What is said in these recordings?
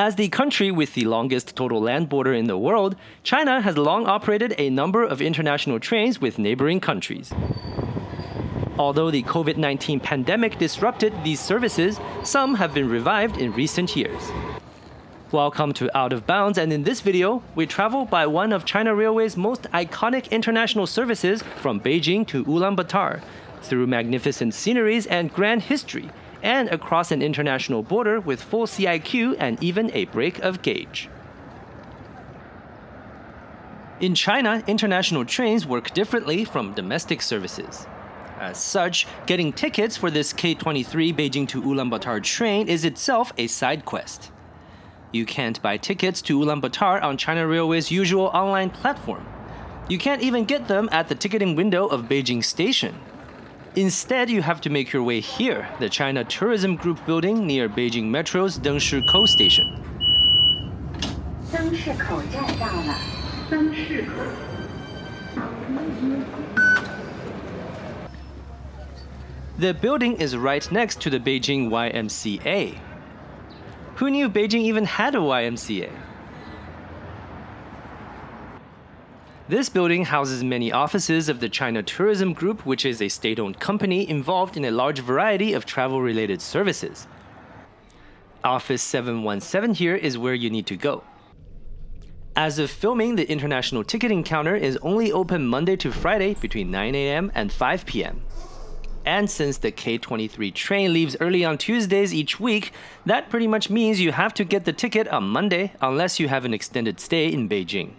As the country with the longest total land border in the world, China has long operated a number of international trains with neighboring countries. Although the COVID-19 pandemic disrupted these services, some have been revived in recent years. Welcome to Out of Bounds, and in this video, we travel by one of China Railway's most iconic international services from Beijing to Ulaanbaatar, through magnificent sceneries and grand history, and across an international border with full CIQ and even a break of gauge. In China, international trains work differently from domestic services. As such, getting tickets for this K23 Beijing to Ulaanbaatar train is itself a side quest. You can't buy tickets to Ulaanbaatar on China Railway's usual online platform. You can't even get them at the ticketing window of Beijing Station. Instead, you have to make your way here, the China Tourism Group building near Beijing Metro's Zhangjiakou Station. The building is right next to the Beijing YMCA. Who knew Beijing even had a YMCA? This building houses many offices of the China Tourism Group, which is a state-owned company involved in a large variety of travel-related services. Office 717 here is where you need to go. As of filming, the international ticketing counter is only open Monday to Friday between 9 a.m. and 5 p.m. And since the K23 train leaves early on Tuesdays each week, that pretty much means you have to get the ticket on Monday unless you have an extended stay in Beijing.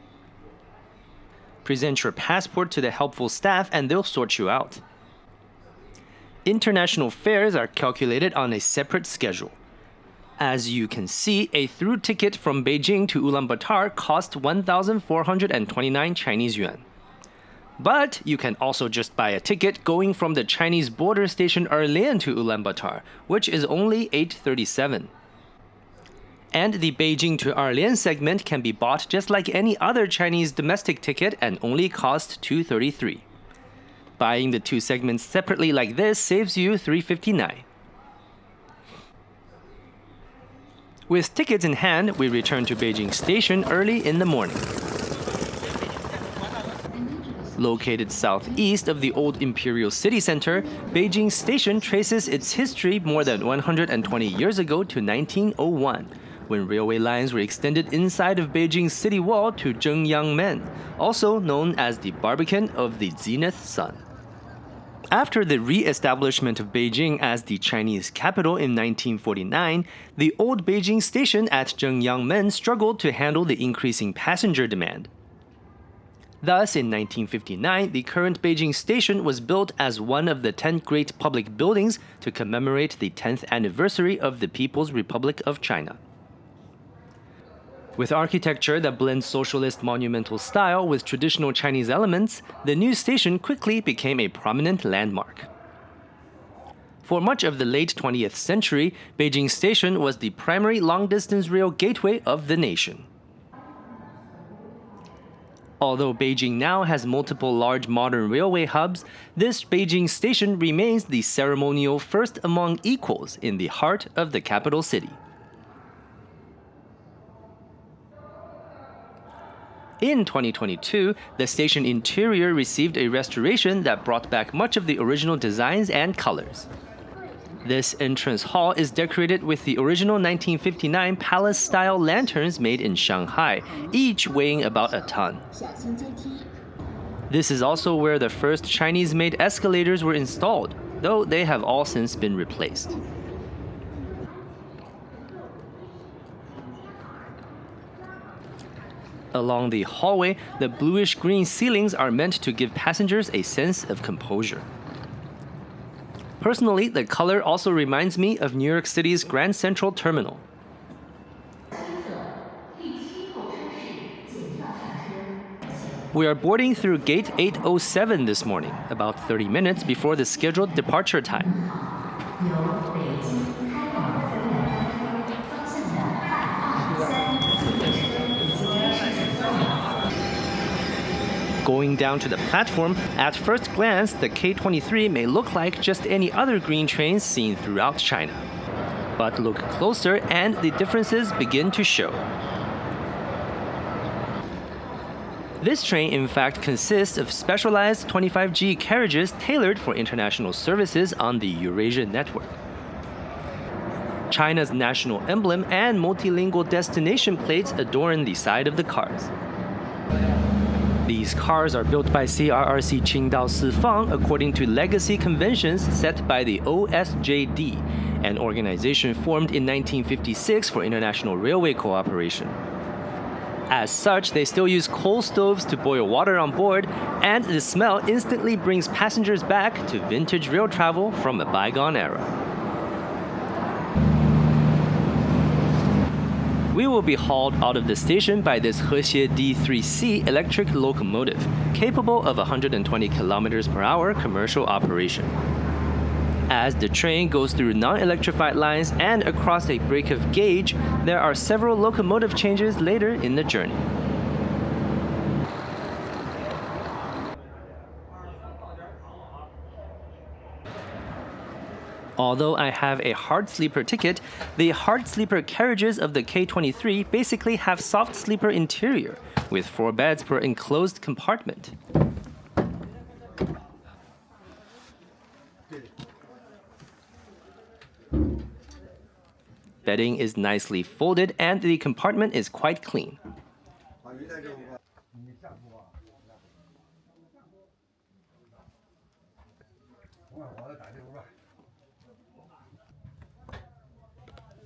Present your passport to the helpful staff and they'll sort you out. International fares are calculated on a separate schedule. As you can see, a through ticket from Beijing to Ulaanbaatar costs 1,429 Chinese yuan. But you can also just buy a ticket going from the Chinese border station Erlian to Ulaanbaatar, which is only 837. And the Beijing to Erlian segment can be bought just like any other Chinese domestic ticket and only costs 233. Buying the two segments separately like this saves you 359. With tickets in hand, we return to Beijing Station early in the morning. Located southeast of the old imperial city center, Beijing Station traces its history more than 120 years ago to 1901, when railway lines were extended inside of Beijing's city wall to Zhangjiakou, also known as the Barbican of the Zenith Sun. After the re-establishment of Beijing as the Chinese capital in 1949, the old Beijing Station at Zhangjiakou struggled to handle the increasing passenger demand. Thus, in 1959, the current Beijing Station was built as one of the 10 great public buildings to commemorate the 10th anniversary of the People's Republic of China. With architecture that blends socialist monumental style with traditional Chinese elements, the new station quickly became a prominent landmark. For much of the late 20th century, Beijing Station was the primary long-distance rail gateway of the nation. Although Beijing now has multiple large modern railway hubs, this Beijing Station remains the ceremonial first among equals in the heart of the capital city. In 2022, the station interior received a restoration that brought back much of the original designs and colors. This entrance hall is decorated with the original 1959 palace-style lanterns made in Shanghai, each weighing about a ton. This is also where the first Chinese-made escalators were installed, though they have all since been replaced. Along the hallway, the bluish-green ceilings are meant to give passengers a sense of composure. Personally, the color also reminds me of New York City's Grand Central Terminal. We are boarding through Gate 807 this morning, about 30 minutes before the scheduled departure time. Going down to the platform, at first glance, the K23 may look like just any other green trains seen throughout China. But look closer and the differences begin to show. This train in fact consists of specialized 25G carriages tailored for international services on the Eurasia network. China's national emblem and multilingual destination plates adorn the side of the cars. These cars are built by CRRC Qingdao Sifang according to legacy conventions set by the OSJD, an organization formed in 1956 for international railway cooperation. As such, they still use coal stoves to boil water on board, and the smell instantly brings passengers back to vintage rail travel from a bygone era. We will be hauled out of the station by this Hexie D3C electric locomotive, capable of 120 km per hour commercial operation. As the train goes through non-electrified lines and across a break of gauge, there are several locomotive changes later in the journey. Although I have a hard sleeper ticket, the hard sleeper carriages of the K23 basically have soft sleeper interior, with 4 beds per enclosed compartment. Bedding is nicely folded and the compartment is quite clean.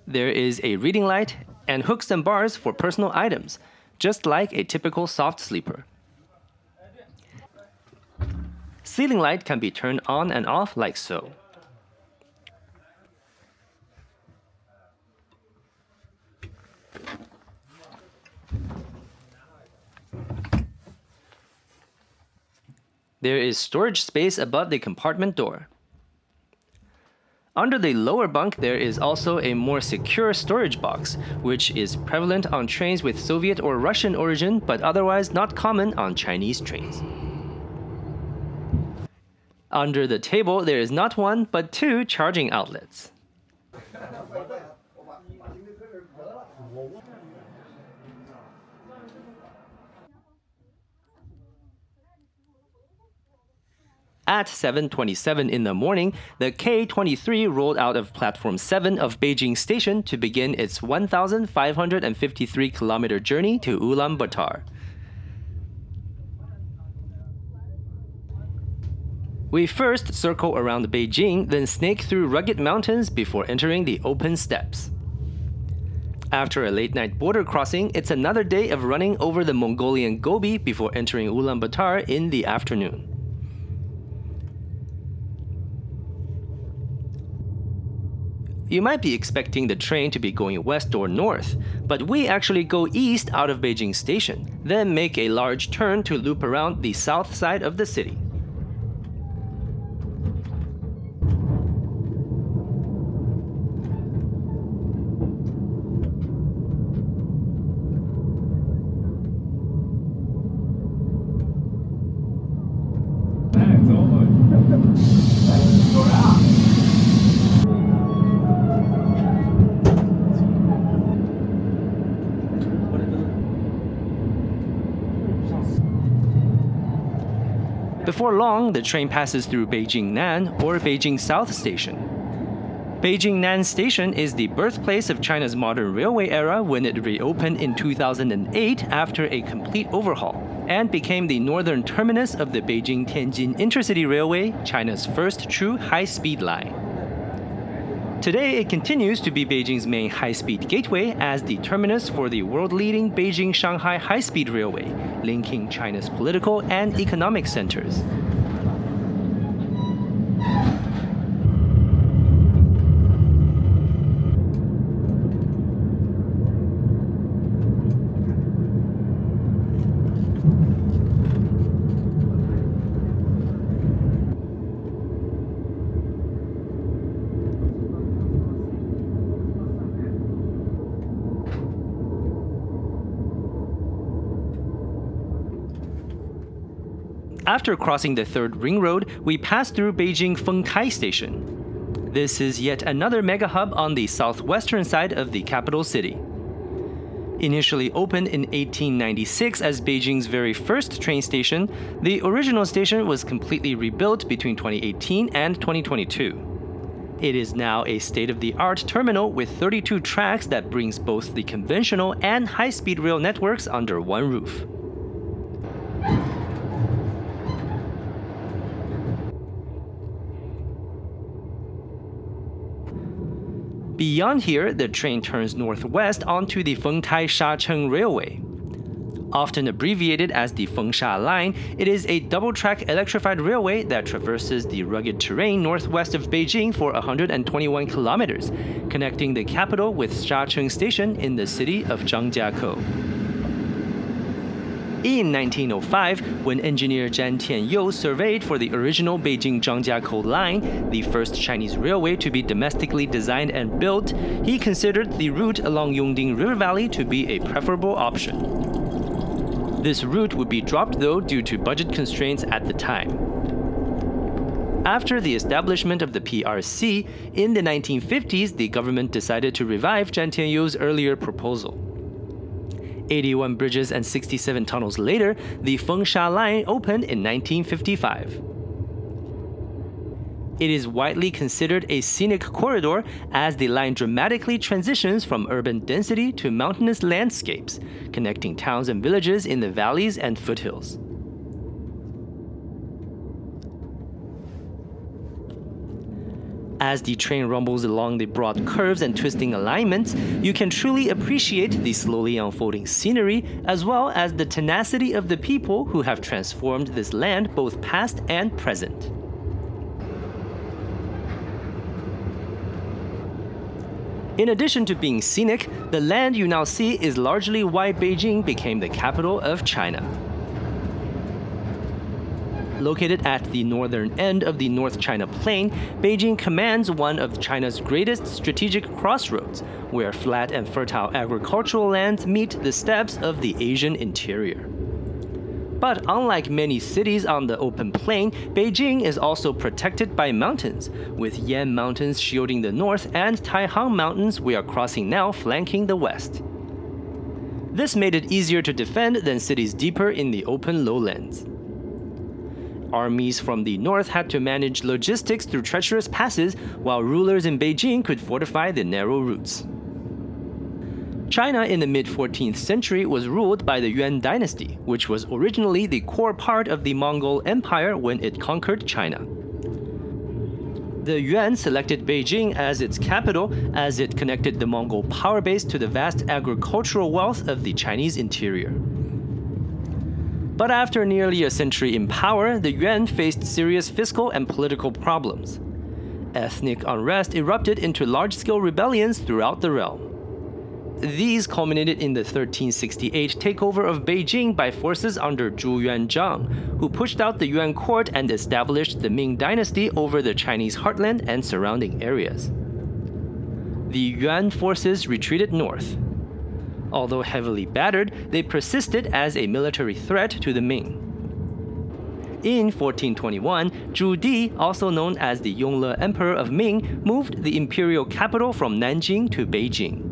There is a reading light and hooks and bars for personal items, just like a typical soft sleeper. Ceiling light can be turned on and off like so. There is storage space above the compartment door. Under the lower bunk, there is also a more secure storage box, which is prevalent on trains with Soviet or Russian origin, but otherwise not common on Chinese trains. Under the table, there is not 1, but 2 charging outlets. At 7:27 in the morning, the K23 rolled out of Platform 7 of Beijing Station to begin its 1,553-kilometer journey to Ulaanbaatar. We first circle around Beijing, then snake through rugged mountains before entering the open steppes. After a late-night border crossing, it's another day of running over the Mongolian Gobi before entering Ulaanbaatar in the afternoon. You might be expecting the train to be going west or north, but we actually go east out of Beijing Station, then make a large turn to loop around the south side of the city. Before long, the train passes through Beijing Nan or Beijing South Station. Beijing Nan Station is the birthplace of China's modern railway era when it reopened in 2008 after a complete overhaul, and became the northern terminus of the Beijing-Tianjin Intercity Railway, China's first true high-speed line. Today, it continues to be Beijing's main high-speed gateway as the terminus for the world-leading Beijing-Shanghai high-speed railway, linking China's political and economic centers. After crossing the third ring road, we pass through Beijing Feng-Sha Station. This is yet another mega hub on the southwestern side of the capital city. Initially opened in 1896 as Beijing's very first train station, the original station was completely rebuilt between 2018 and 2022. It is now a state-of-the-art terminal with 32 tracks that brings both the conventional and high-speed rail networks under one roof. Beyond here, the train turns northwest onto the Feng-Sha Railway. Often abbreviated as the Feng-Sha Line, it is a double-track electrified railway that traverses the rugged terrain northwest of Beijing for 121 kilometers, connecting the capital with Shacheng Station in the city of Zhangjiakou. In 1905, when engineer Zhan Tianyou surveyed for the original Beijing-Zhangjiakou line, the first Chinese railway to be domestically designed and built, he considered the route along Yongding River Valley to be a preferable option. This route would be dropped though due to budget constraints at the time. After the establishment of the PRC, in the 1950s, the government decided to revive Zhan Tianyou's earlier proposal. 81 bridges and 67 tunnels later, the Feng-Sha Line opened in 1955. It is widely considered a scenic corridor as the line dramatically transitions from urban density to mountainous landscapes, connecting towns and villages in the valleys and foothills. As the train rumbles along the broad curves and twisting alignments, you can truly appreciate the slowly unfolding scenery as well as the tenacity of the people who have transformed this land both past and present. In addition to being scenic, the land you now see is largely why Beijing became the capital of China. Located at the northern end of the North China Plain, Beijing commands one of China's greatest strategic crossroads, where flat and fertile agricultural lands meet the steppes of the Asian interior. But unlike many cities on the open plain, Beijing is also protected by mountains, with Yan Mountains shielding the north and Taihang Mountains we are crossing now flanking the west. This made it easier to defend than cities deeper in the open lowlands. Armies from the north had to manage logistics through treacherous passes, while rulers in Beijing could fortify the narrow routes. China in the mid-14th century was ruled by the Yuan dynasty, which was originally the core part of the Mongol Empire when it conquered China. The Yuan selected Beijing as its capital as it connected the Mongol power base to the vast agricultural wealth of the Chinese interior. But after nearly a century in power, the Yuan faced serious fiscal and political problems. Ethnic unrest erupted into large-scale rebellions throughout the realm. These culminated in the 1368 takeover of Beijing by forces under Zhu Yuanzhang, who pushed out the Yuan court and established the Ming dynasty over the Chinese heartland and surrounding areas. The Yuan forces retreated north. Although heavily battered, they persisted as a military threat to the Ming. In 1421, Zhu Di, also known as the Yongle Emperor of Ming, moved the imperial capital from Nanjing to Beijing.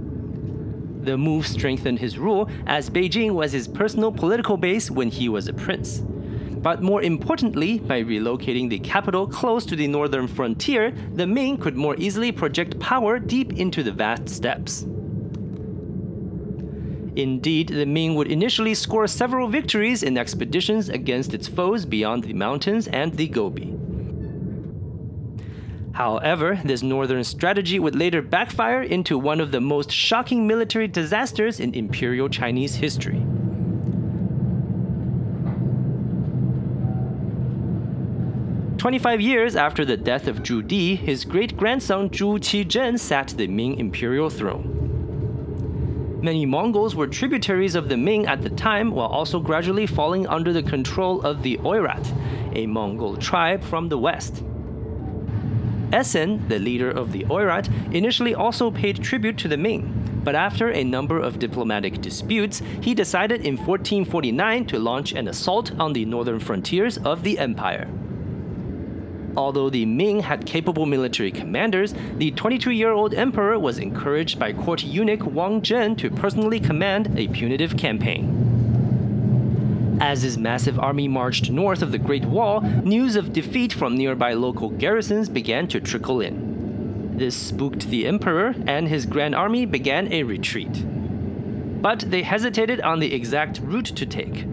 The move strengthened his rule, as Beijing was his personal political base when he was a prince. But more importantly, by relocating the capital close to the northern frontier, the Ming could more easily project power deep into the vast steppes. Indeed, the Ming would initially score several victories in expeditions against its foes beyond the mountains and the Gobi. However, this northern strategy would later backfire into one of the most shocking military disasters in Imperial Chinese history. "25 years after the death of Zhu Di, his great-grandson Zhu Qizhen sat the Ming imperial throne. Many Mongols were tributaries of the Ming at the time, while also gradually falling under the control of the Oirat, a Mongol tribe from the west. Essen, the leader of the Oirat, initially also paid tribute to the Ming, but after a number of diplomatic disputes, he decided in 1449 to launch an assault on the northern frontiers of the empire. Although the Ming had capable military commanders, the 22-year-old emperor was encouraged by court eunuch Wang Zhen to personally command a punitive campaign. As his massive army marched north of the Great Wall, news of defeat from nearby local garrisons began to trickle in. This spooked the emperor, and his grand army began a retreat. But they hesitated on the exact route to take.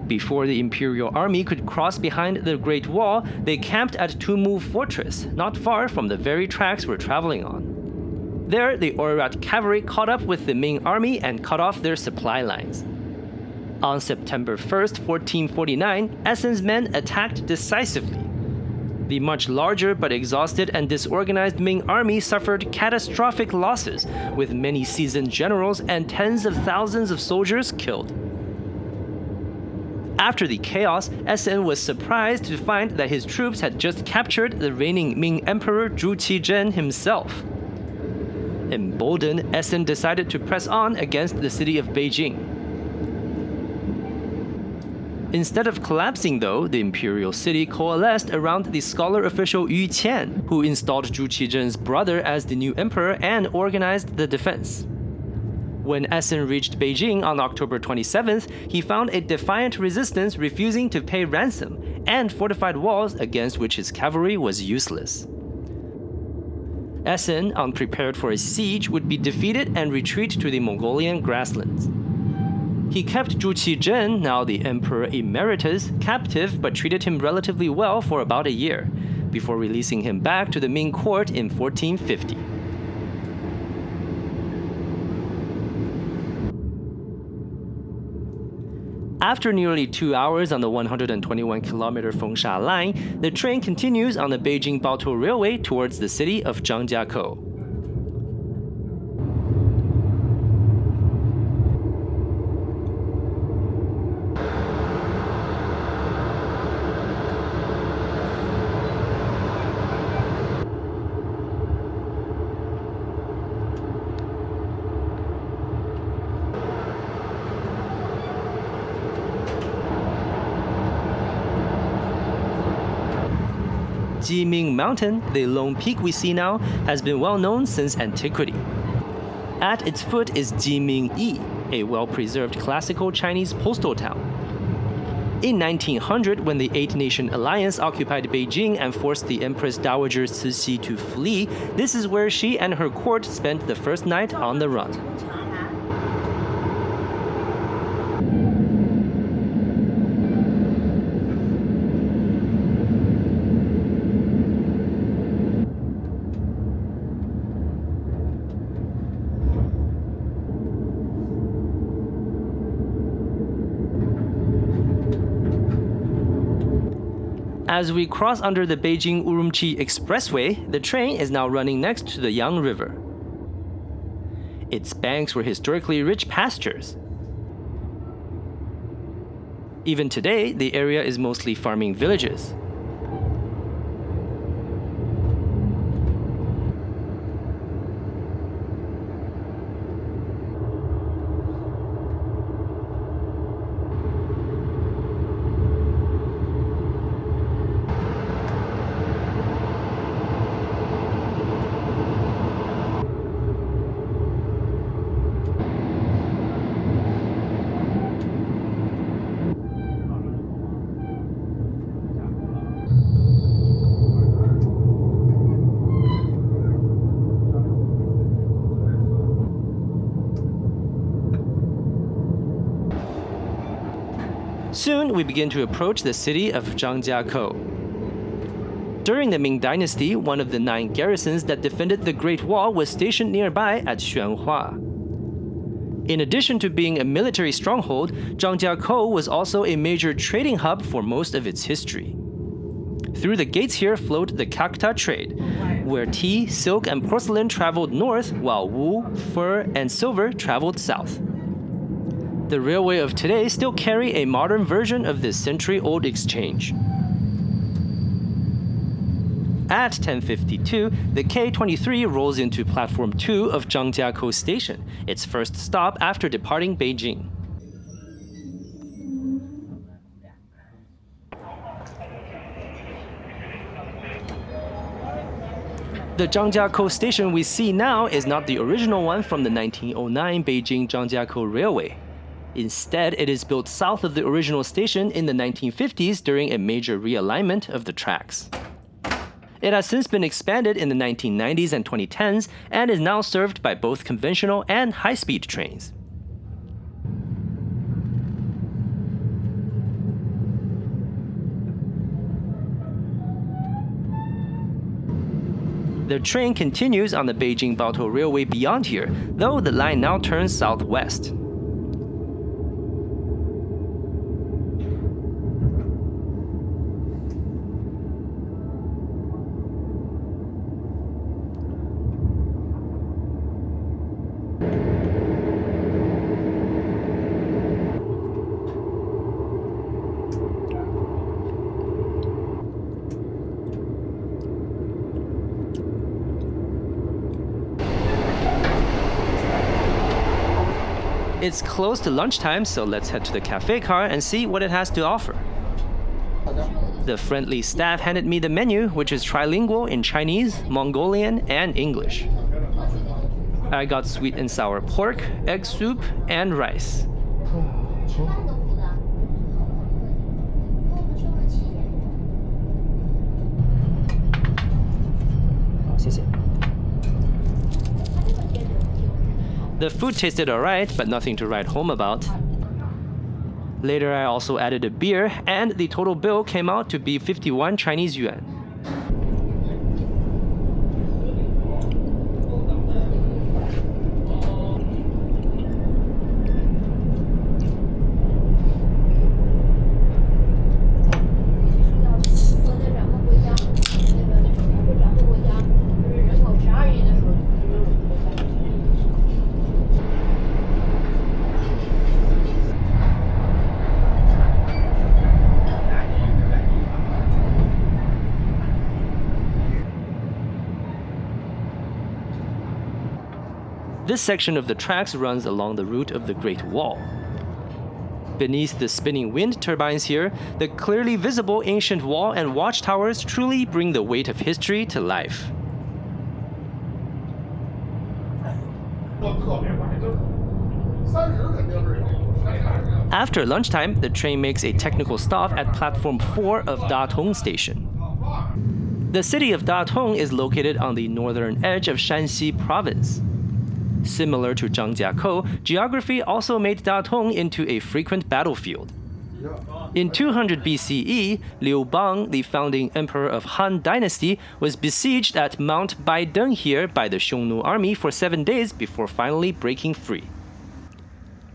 Before the imperial army could cross behind the Great Wall, they camped at Tumu Fortress, not far from the very tracks we're traveling on. There, the Oirat cavalry caught up with the Ming army and cut off their supply lines. On September 1st, 1449, Essen's men attacked decisively. The much larger but exhausted and disorganized Ming army suffered catastrophic losses, with many seasoned generals and tens of thousands of soldiers killed. After the chaos, Essen was surprised to find that his troops had just captured the reigning Ming Emperor Zhu Qizhen himself. Emboldened, Essen decided to press on against the city of Beijing. Instead of collapsing, though, the imperial city coalesced around the scholar official Yu Qian, who installed Zhu Qizhen's brother as the new emperor and organized the defense. When Essen reached Beijing on October 27th, he found a defiant resistance refusing to pay ransom, and fortified walls against which his cavalry was useless. Essen, unprepared for a siege, would be defeated and retreat to the Mongolian grasslands. He kept Zhu Qizhen, now the Emperor Emeritus, captive but treated him relatively well for about a year, before releasing him back to the Ming court in 1450. After nearly 2 hours on the 121-kilometer Feng-Sha Line, the train continues on the Beijing-Baotou Railway towards the city of Zhangjiakou. Jiming Mountain, the lone peak we see now, has been well known since antiquity. At its foot is Jiming-yi, a well-preserved classical Chinese postal town. In 1900, when the Eight-Nation Alliance occupied Beijing and forced the Empress Dowager Cixi to flee, this is where she and her court spent the first night on the run. As we cross under the Beijing-Urumqi Expressway, the train is now running next to the Yang River. Its banks were historically rich pastures. Even today, the area is mostly farming villages. Soon, we begin to approach the city of Zhangjiakou. During the Ming Dynasty, one of the 9 garrisons that defended the Great Wall was stationed nearby at Xuanhua. In addition to being a military stronghold, Zhangjiakou was also a major trading hub for most of its history. Through the gates here flowed the Kakta trade, where tea, silk, and porcelain traveled north, while wool, fur, and silver traveled south. The railway of today still carry a modern version of this century-old exchange. At 10:52, the K23 rolls into Platform 2 of Zhangjiakou Station, its first stop after departing Beijing. The Zhangjiakou station we see now is not the original one from the 1909 Beijing-Zhangjiakou Railway. Instead, it is built south of the original station in the 1950s during a major realignment of the tracks. It has since been expanded in the 1990s and 2010s and is now served by both conventional and high-speed trains. The train continues on the Beijing-Baotou Railway beyond here, though the line now turns southwest. It's close to lunchtime, so let's head to the cafe car and see what it has to offer. The friendly staff handed me the menu, which is trilingual in Chinese, Mongolian, and English. I got sweet and sour pork, egg soup, and rice. The food tasted alright, but nothing to write home about. Later, I also added a beer, and the total bill came out to be 51 Chinese yuan. This section of the tracks runs along the route of the Great Wall. Beneath the spinning wind turbines here, the clearly visible ancient wall and watchtowers truly bring the weight of history to life. After lunchtime, the train makes a technical stop at platform 4 of Datong Station. The city of Datong is located on the northern edge of Shanxi province. Similar to Zhangjiakou, geography also made Datong into a frequent battlefield. In 200 BCE, Liu Bang, the founding emperor of Han Dynasty, was besieged at Mount Baideng here by the Xiongnu army for 7 days before finally breaking free.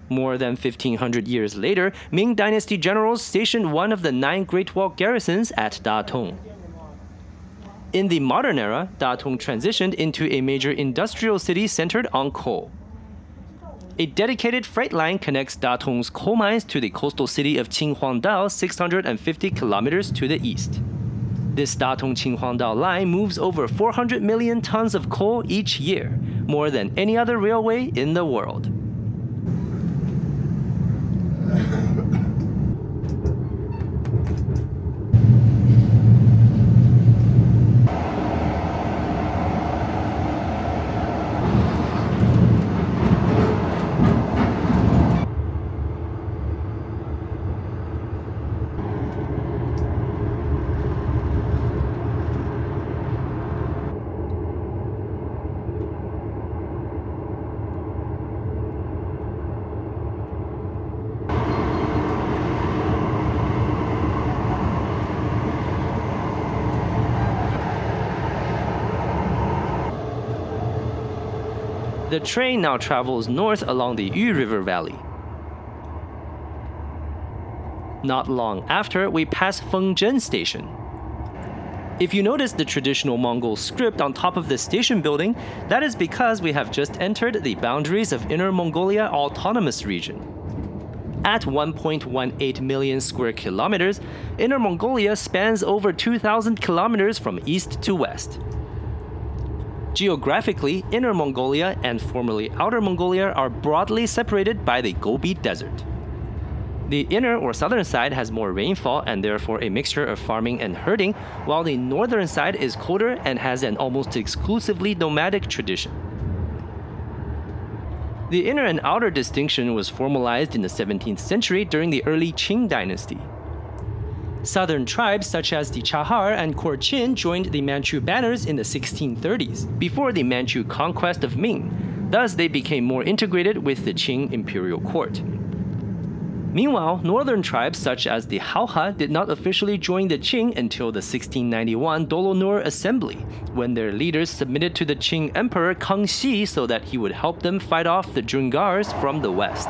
More than 1,500 years later, Ming Dynasty generals stationed one of the 9 Great Wall garrisons at Datong. In the modern era, Datong transitioned into a major industrial city centered on coal. A dedicated freight line connects Datong's coal mines to the coastal city of Qinhuangdao 650 kilometers to the east. This Datong-Qinhuangdao line moves over 400 million tons of coal each year, more than any other railway in the world. The train now travels north along the Yu River Valley. Not long after, we pass Feng-Sha Station. If you notice the traditional Mongol script on top of the station building, that is because we have just entered the boundaries of Inner Mongolia Autonomous Region. At 1.18 million square kilometers, Inner Mongolia spans over 2,000 kilometers from east to west. Geographically, Inner Mongolia and formerly Outer Mongolia are broadly separated by the Gobi Desert. The inner or southern side has more rainfall and therefore a mixture of farming and herding, while the northern side is colder and has an almost exclusively nomadic tradition. The inner and outer distinction was formalized in the 17th century during the early Qing dynasty. Southern tribes such as the Chahar and Korchin joined the Manchu banners in the 1630s, before the Manchu conquest of Ming. Thus, they became more integrated with the Qing imperial court. Meanwhile, northern tribes such as the Hauha did not officially join the Qing until the 1691 Dolonur Assembly, when their leaders submitted to the Qing Emperor Kangxi so that he would help them fight off the Dzungars from the west.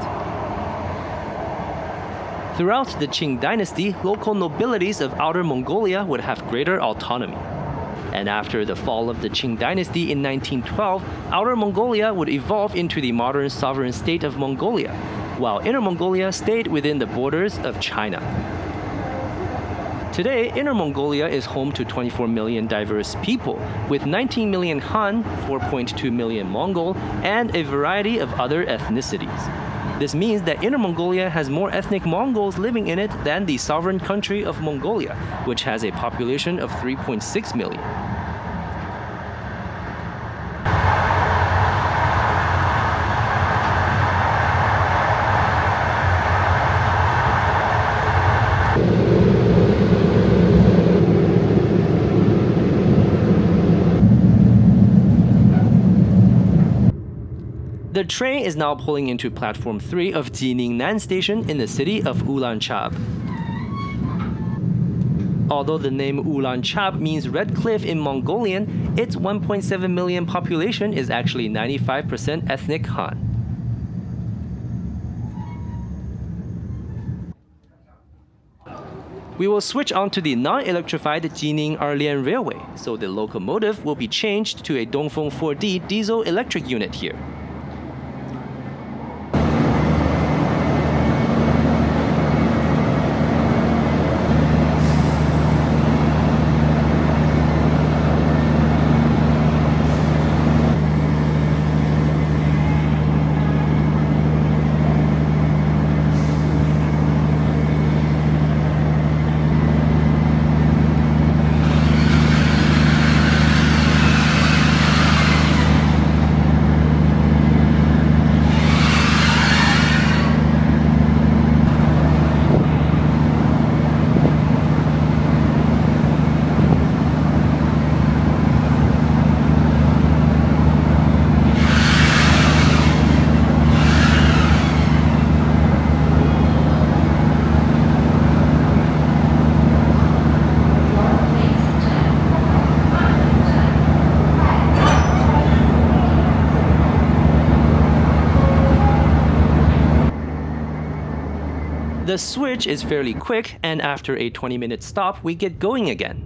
Throughout the Qing dynasty, local nobilities of Outer Mongolia would have greater autonomy. And after the fall of the Qing dynasty in 1912, Outer Mongolia would evolve into the modern sovereign state of Mongolia, while Inner Mongolia stayed within the borders of China. Today, Inner Mongolia is home to 24 million diverse people, with 19 million Han, 4.2 million Mongol, and a variety of other ethnicities. This means that Inner Mongolia has more ethnic Mongols living in it than the sovereign country of Mongolia, which has a population of 3.6 million. The train is now pulling into platform 3 of Jiningnan Station in the city of Ulaanbaatar. Although the name Ulaanbaatar means red cliff in Mongolian, its 1.7 million population is actually 95% ethnic Han. We will switch on to the non-electrified Beijing-Erlian railway, so the locomotive will be changed to a Dongfeng 4D diesel-electric unit here. The switch is fairly quick, and after a 20-minute stop, we get going again.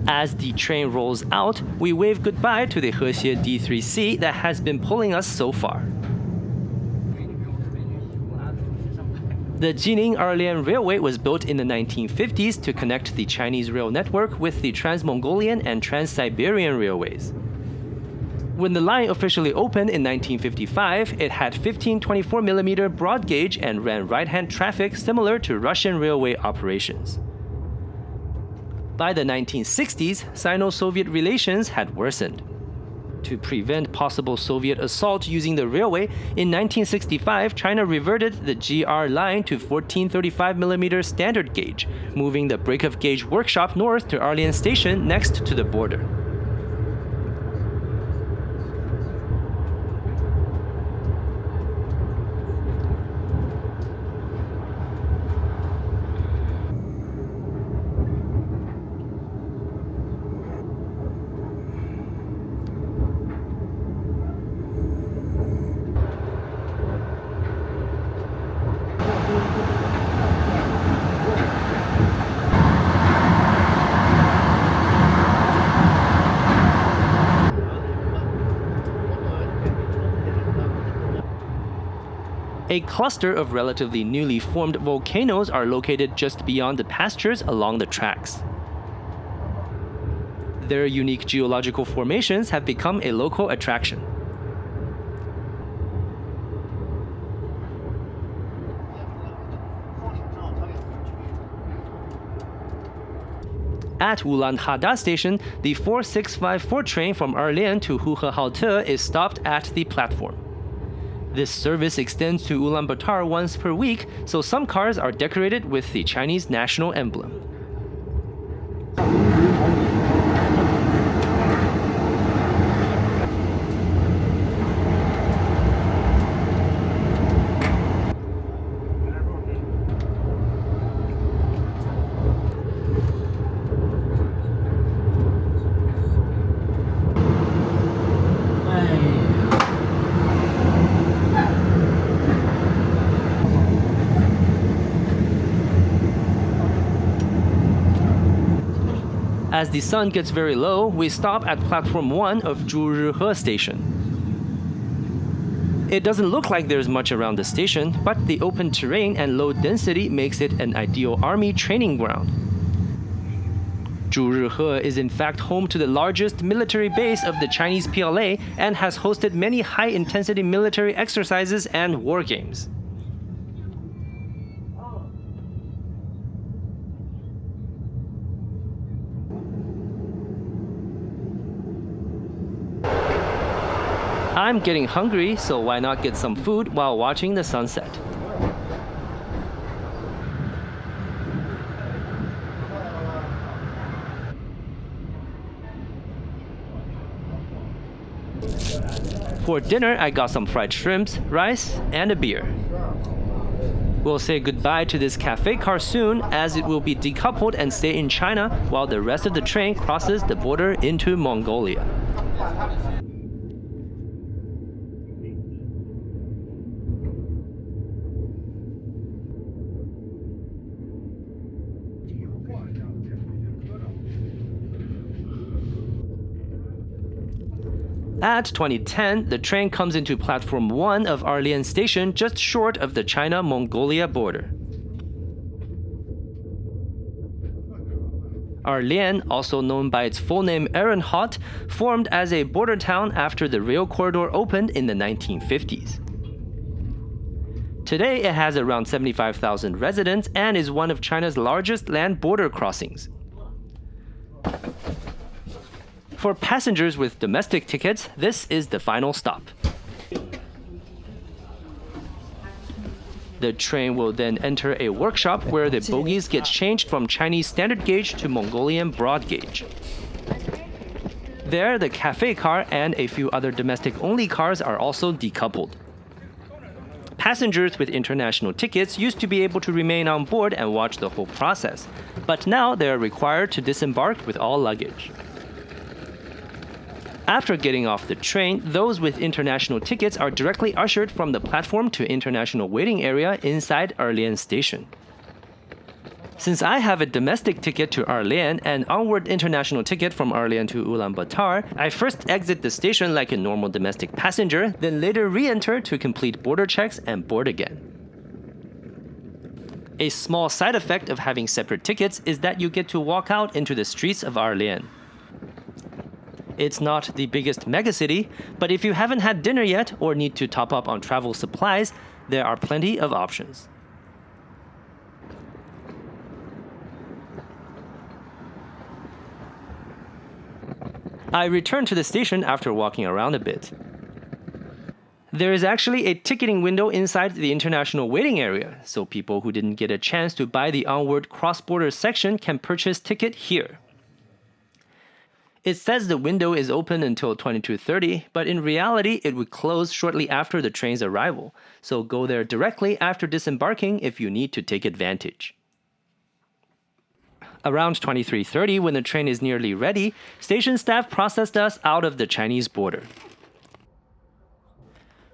As the train rolls out, we wave goodbye to the Hexie D3C that has been pulling us so far. The Jining-Erlian Railway was built in the 1950s to connect the Chinese rail network with the Trans-Mongolian and Trans-Siberian railways. When the line officially opened in 1955, it had 15 24mm broad gauge and ran right-hand traffic similar to Russian railway operations. By the 1960s, Sino-Soviet relations had worsened. To prevent possible Soviet assault using the railway, in 1965, China reverted the GR line to 1435mm standard gauge, moving the break-of-gauge workshop north to Erlian Station next to the border. A cluster of relatively newly formed volcanoes are located just beyond the pastures along the tracks. Their unique geological formations have become a local attraction. At Ulaanbaatar Station, the 4654 train from Erlian to Huhe is stopped at the platform. This service extends to Ulaanbaatar once per week, so some cars are decorated with the Chinese national emblem. As the sun gets very low, we stop at platform 1 of Zhangjiakou Station. It doesn't look like there's much around the station, but the open terrain and low density makes it an ideal army training ground. Zhangjiakou is in fact home to the largest military base of the Chinese PLA and has hosted many high-intensity military exercises and war games. I'm getting hungry, so why not get some food while watching the sunset? For dinner, I got some fried shrimps, rice, and a beer. We'll say goodbye to this cafe car soon, as it will be decoupled and stay in China while the rest of the train crosses the border into Mongolia. At 2010, the train comes into platform 1 of Erlian Station just short of the China-Mongolia border. Erlian, also known by its full name Ehrenhot, formed as a border town after the rail corridor opened in the 1950s. Today, it has around 75,000 residents and is one of China's largest land border crossings. For passengers with domestic tickets, this is the final stop. The train will then enter a workshop where the bogies get changed from Chinese standard gauge to Mongolian broad gauge. There, the cafe car and a few other domestic-only cars are also decoupled. Passengers with international tickets used to be able to remain on board and watch the whole process, but now they are required to disembark with all luggage. After getting off the train, those with international tickets are directly ushered from the platform to international waiting area inside Erlian Station. Since I have a domestic ticket to Erlian and onward international ticket from Erlian to Ulaanbaatar, I first exit the station like a normal domestic passenger, then later re-enter to complete border checks and board again. A small side effect of having separate tickets is that you get to walk out into the streets of Erlian. It's not the biggest megacity, but if you haven't had dinner yet or need to top up on travel supplies, there are plenty of options. I returned to the station after walking around a bit. There is actually a ticketing window inside the international waiting area, so people who didn't get a chance to buy the onward cross-border section can purchase ticket here. It says the window is open until 22:30, but in reality it would close shortly after the train's arrival, so go there directly after disembarking if you need to take advantage. Around 23:30, when the train is nearly ready, station staff processed us out of the Chinese border.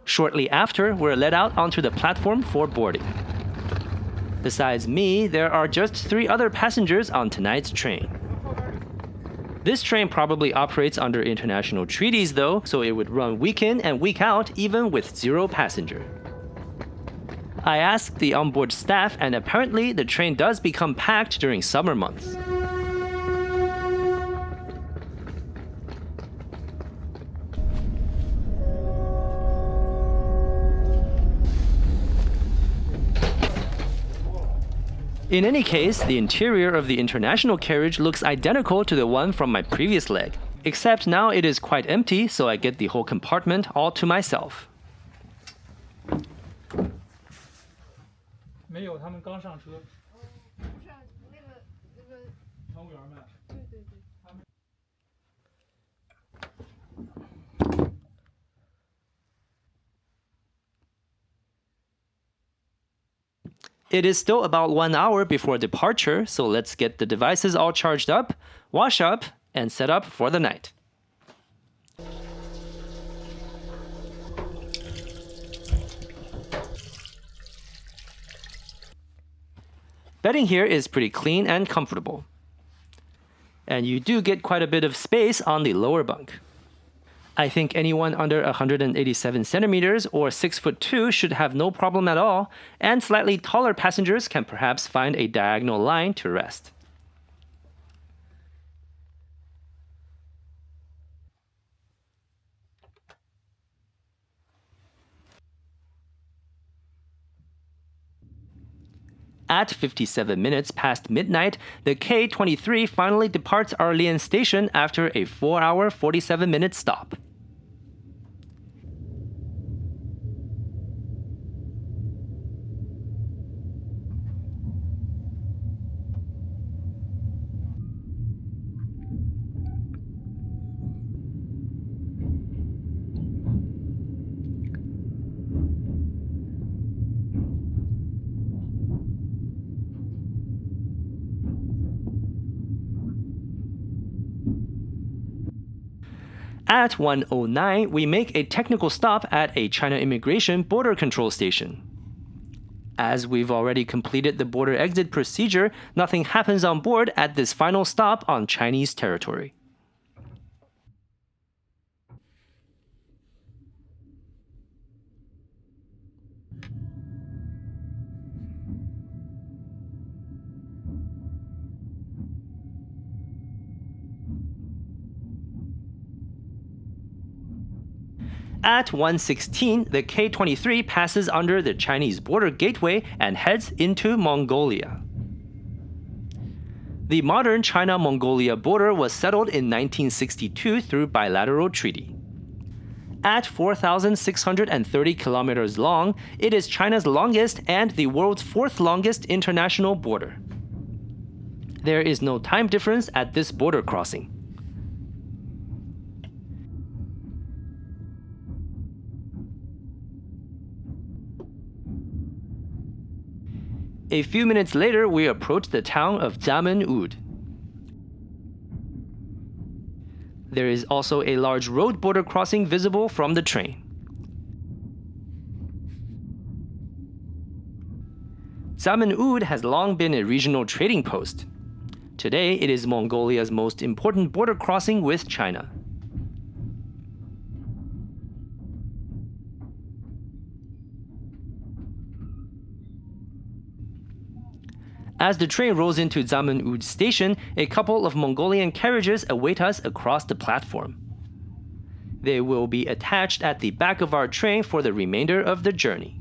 Shortly after, we're let out onto the platform for boarding. Besides me, there are just 3 other passengers on tonight's train. This train probably operates under international treaties though, so it would run week in and week out even with 0 passenger. I asked the onboard staff and apparently the train does become packed during summer months. In any case, the interior of the international carriage looks identical to the one from my previous leg, except now it is quite empty, so I get the whole compartment all to myself. 没有，他们刚上车。不是那个乘务员们。对对对。 It is still about 1 hour before departure, so let's get the devices all charged up, wash up, and set up for the night. Bedding here is pretty clean and comfortable. And you do get quite a bit of space on the lower bunk. I think anyone under 187 centimeters or 6'2" should have no problem at all, and slightly taller passengers can perhaps find a diagonal line to rest. At 57 minutes past midnight, the K23 finally departs Erlian Station after a 4-hour, 47-minute stop. At 1:09, we make a technical stop at a China Immigration Border Control Station. As we've already completed the border exit procedure, nothing happens on board at this final stop on Chinese territory. At 1:16, the K23 passes under the Chinese border gateway and heads into Mongolia. The modern China-Mongolia border was settled in 1962 through bilateral treaty. At 4,630 kilometers long, it is China's longest and the world's fourth longest international border. There is no time difference at this border crossing. A few minutes later, we approach the town of Zamyn-Uud. There is also a large road border crossing visible from the train. Zamyn-Uud has long been a regional trading post. Today, it is Mongolia's most important border crossing with China. As the train rolls into Zamyn-Uud Station, a couple of Mongolian carriages await us across the platform. They will be attached at the back of our train for the remainder of the journey.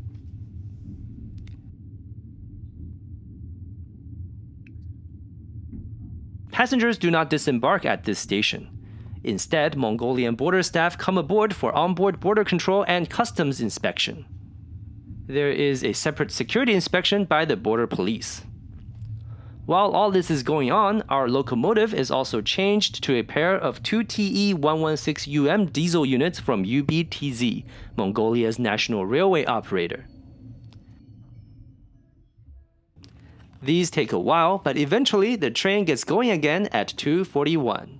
Passengers do not disembark at this station. Instead, Mongolian border staff come aboard for onboard border control and customs inspection. There is a separate security inspection by the border police. While all this is going on, our locomotive is also changed to a pair of 2 TE116UM diesel units from UBTZ, Mongolia's national railway operator. These take a while, but eventually the train gets going again at 2:41.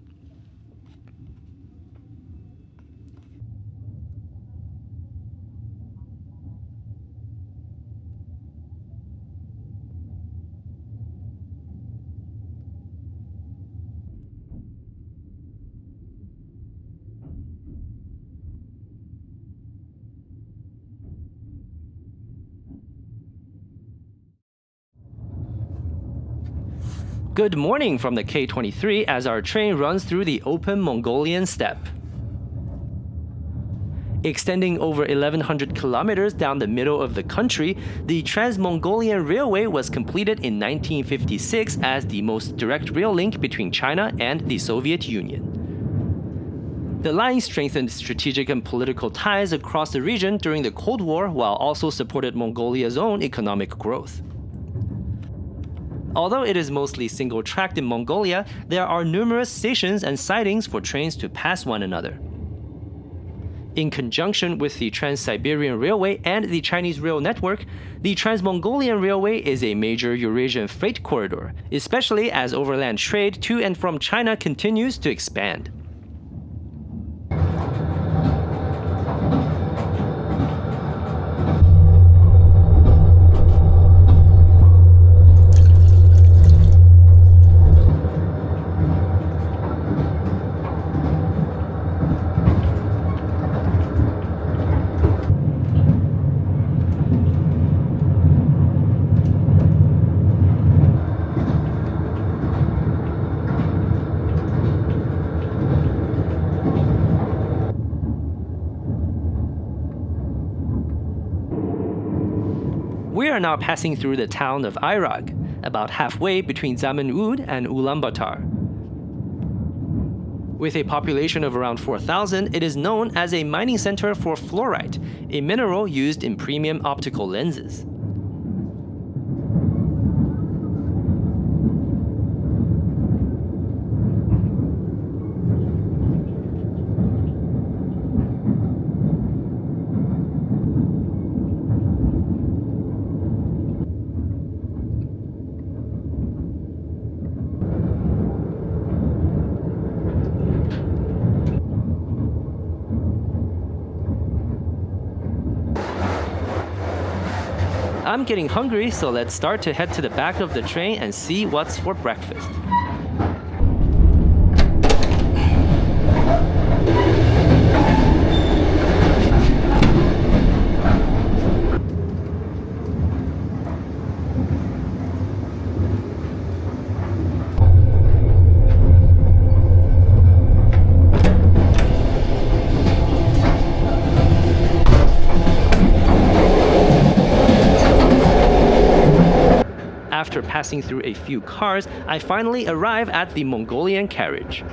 Good morning from the K23 as our train runs through the open Mongolian steppe. Extending over 1,100 kilometers down the middle of the country, the Trans-Mongolian Railway was completed in 1956 as the most direct rail link between China and the Soviet Union. The line strengthened strategic and political ties across the region during the Cold War while also supported Mongolia's own economic growth. Although it is mostly single-tracked in Mongolia, there are numerous stations and sidings for trains to pass one another. In conjunction with the Trans-Siberian Railway and the Chinese rail network, the Trans-Mongolian Railway is a major Eurasian freight corridor, especially as overland trade to and from China continues to expand. We are now passing through the town of Airag, about halfway between Zamyn-Uud and Ulaanbaatar. With a population of around 4,000, it is known as a mining center for fluorite, a mineral used in premium optical lenses. I'm getting hungry, so let's start to head to the back of the train and see what's for breakfast. After passing through a few cars, I finally arrive at the Mongolian carriage.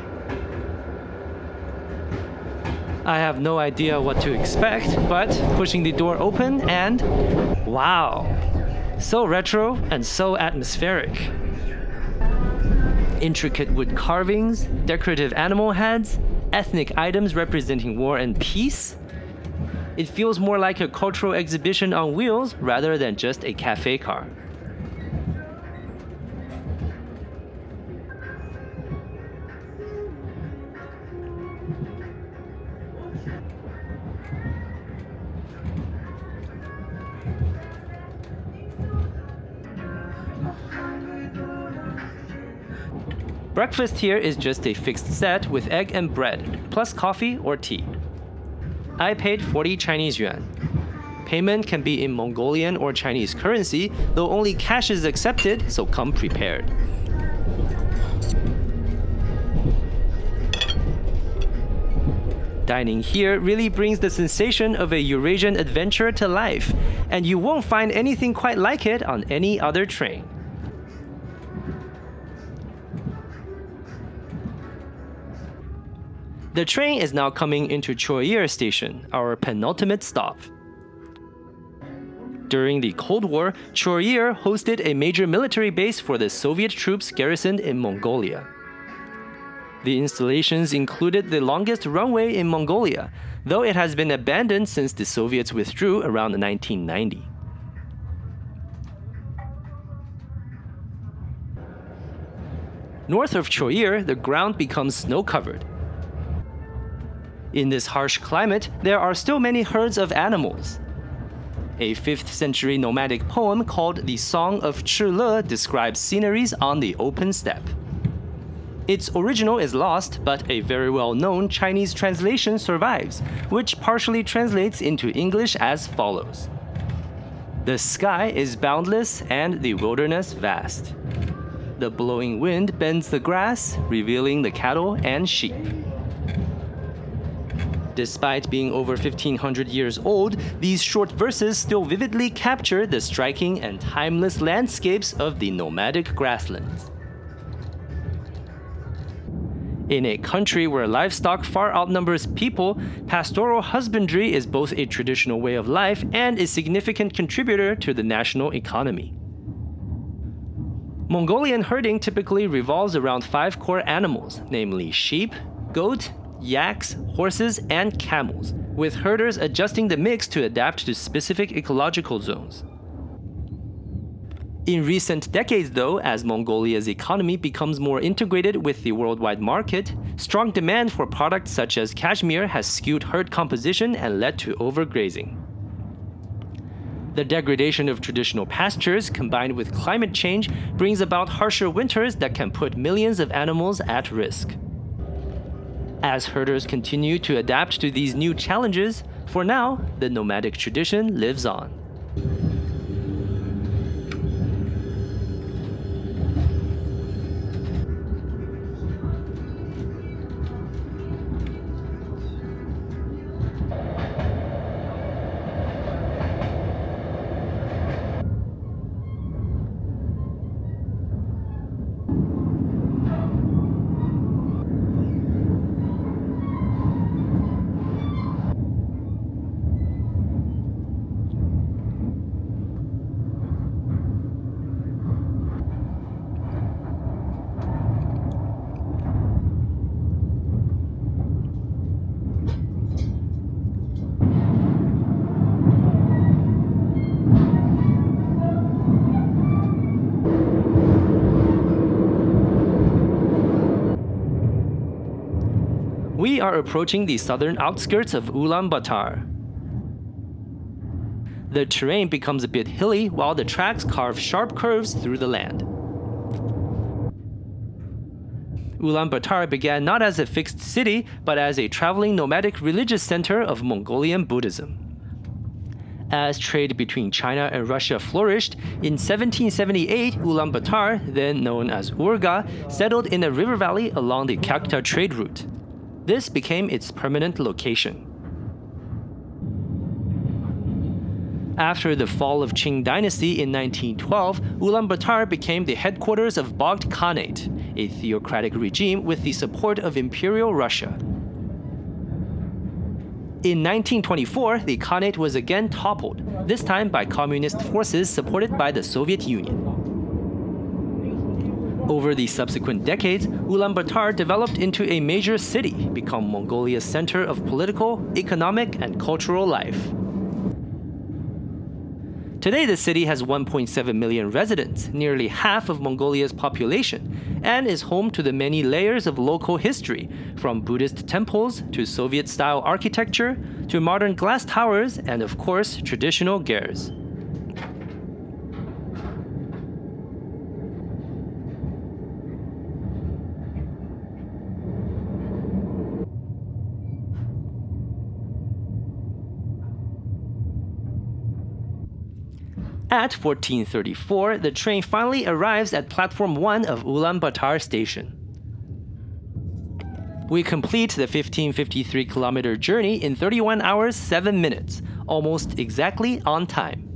I have no idea what to expect, but pushing the door open and wow! So retro and so atmospheric. Intricate wood carvings, decorative animal heads, ethnic items representing war and peace. It feels more like a cultural exhibition on wheels rather than just a cafe car. Breakfast here is just a fixed set with egg and bread, plus coffee or tea. I paid 40 Chinese yuan. Payment can be in Mongolian or Chinese currency, though only cash is accepted, so come prepared. Dining here really brings the sensation of a Eurasian adventure to life, and you won't find anything quite like it on any other train. The train is now coming into Choyir Station, our penultimate stop. During the Cold War, Choyir hosted a major military base for the Soviet troops garrisoned in Mongolia. The installations included the longest runway in Mongolia, though it has been abandoned since the Soviets withdrew around 1990. North of Choyir, the ground becomes snow-covered. In this harsh climate, there are still many herds of animals. A 5th century nomadic poem called The Song of Chile describes sceneries on the open steppe. Its original is lost, but a very well-known Chinese translation survives, which partially translates into English as follows. The sky is boundless and the wilderness vast. The blowing wind bends the grass, revealing the cattle and sheep. Despite being over 1,500 years old, these short verses still vividly capture the striking and timeless landscapes of the nomadic grasslands. In a country where livestock far outnumbers people, pastoral husbandry is both a traditional way of life and a significant contributor to the national economy. Mongolian herding typically revolves around 5 core animals, namely sheep, goat, yaks, horses, and camels, with herders adjusting the mix to adapt to specific ecological zones. In recent decades, though, as Mongolia's economy becomes more integrated with the worldwide market, strong demand for products such as cashmere has skewed herd composition and led to overgrazing. The degradation of traditional pastures combined with climate change brings about harsher winters that can put millions of animals at risk. As herders continue to adapt to these new challenges, for now, the nomadic tradition lives on. We are approaching the southern outskirts of Ulaanbaatar. The terrain becomes a bit hilly while the tracks carve sharp curves through the land. Ulaanbaatar began not as a fixed city, but as a traveling nomadic religious center of Mongolian Buddhism. As trade between China and Russia flourished, in 1778, Ulaanbaatar, then known as Urga, settled in a river valley along the Kakta trade route. This became its permanent location. After the fall of Qing dynasty in 1912, Ulaanbaatar became the headquarters of Bogd Khanate, a theocratic regime with the support of Imperial Russia. In 1924, the Khanate was again toppled, this time by communist forces supported by the Soviet Union. Over the subsequent decades, Ulaanbaatar developed into a major city, become Mongolia's center of political, economic, and cultural life. Today, the city has 1.7 million residents, nearly half of Mongolia's population, and is home to the many layers of local history, from Buddhist temples to Soviet-style architecture to modern glass towers and, of course, traditional gers. At 1434, the train finally arrives at Platform 1 of Ulaanbaatar Station. We complete the 1553-kilometer journey in 31 hours 7 minutes, almost exactly on time.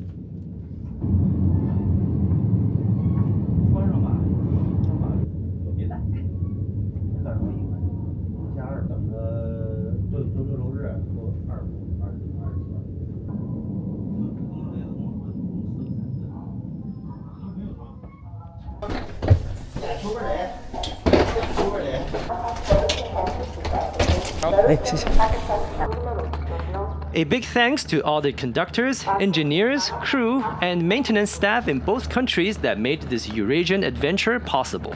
A big thanks to all the conductors, engineers, crew, and maintenance staff in both countries that made this Eurasian adventure possible.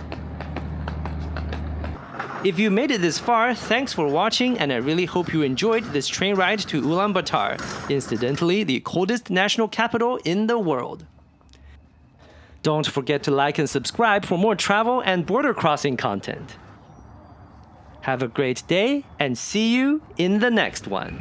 If you made it this far, thanks for watching, and I really hope you enjoyed this train ride to Ulaanbaatar, incidentally the coldest national capital in the world. Don't forget to like and subscribe for more travel and border crossing content. Have a great day, and see you in the next one.